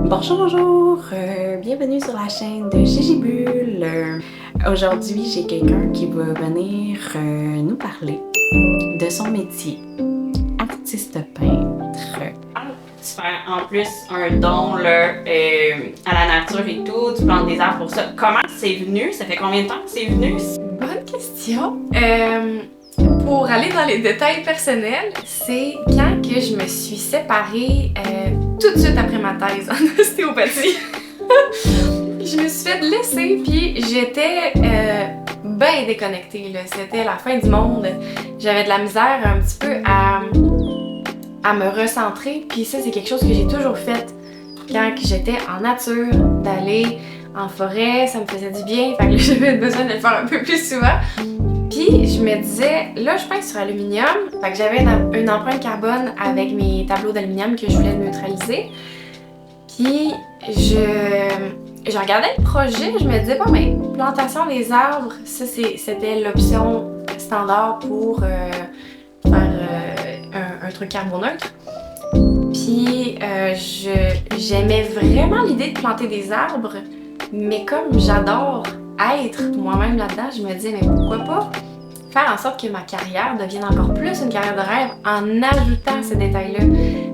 Bonjour, bienvenue sur la chaîne de Gigi Bulle. Aujourd'hui, j'ai quelqu'un qui va venir nous parler de son métier, artiste peintre. Tu fais en plus un don là, à la nature et tout, tu plantes des arbres pour ça. Comment c'est venu? Ça fait combien de temps que c'est venu? Bonne question. Pour aller dans les détails personnels, c'est quand que je me suis séparée tout de suite après ma thèse en ostéopathie. Je me suis fait laisser, puis j'étais bien déconnectée, là. C'était la fin du monde. J'avais de la misère un petit peu à me recentrer, puis ça, c'est quelque chose que j'ai toujours fait quand j'étais en nature, d'aller en forêt, ça me faisait du bien, fait que j'avais besoin de le faire un peu plus souvent. Puis je me disais, là je peins sur aluminium, fait que j'avais une empreinte carbone avec mes tableaux d'aluminium que je voulais neutraliser. Puis je regardais le projet, je me disais, bon ben, plantation des arbres, ça c'était l'option standard pour faire un truc carboneutre. Puis j'aimais vraiment l'idée de planter des arbres, mais comme j'adore être moi-même là-dedans, je me disais, mais pourquoi pas faire en sorte que ma carrière devienne encore plus une carrière de rêve en ajoutant ce détail-là.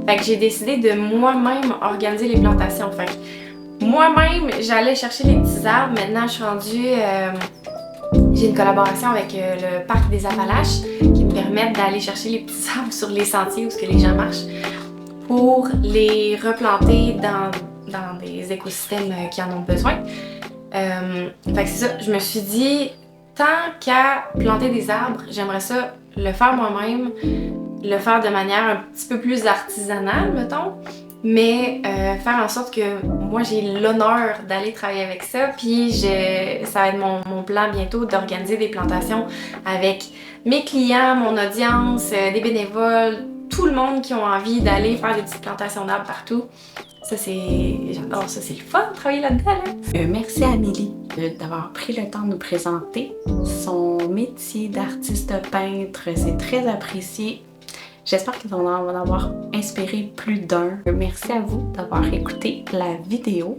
Fait que j'ai décidé de moi-même organiser les plantations. Fait que moi-même, j'allais chercher les petits arbres. Maintenant, je suis rendue... j'ai une collaboration avec le Parc des Appalaches qui me permettent d'aller chercher les petits arbres sur les sentiers où ce que les gens marchent pour les replanter dans des écosystèmes qui en ont besoin. Fait que c'est ça, je me suis dit, tant qu'à planter des arbres, j'aimerais ça le faire moi-même, le faire de manière un petit peu plus artisanale, mettons, mais faire en sorte que moi j'ai l'honneur d'aller travailler avec ça, puis ça va être mon plan bientôt d'organiser des plantations avec mes clients, mon audience, des bénévoles, tout le monde qui ont envie d'aller faire des petites plantations d'arbres partout. Ça, j'adore ça, c'est le fun de travailler là-dedans, là. Merci à Amélie d'avoir pris le temps de nous présenter son métier d'artiste peintre. C'est très apprécié. J'espère qu'on va en avoir inspiré plus d'un. Merci à vous d'avoir écouté la vidéo.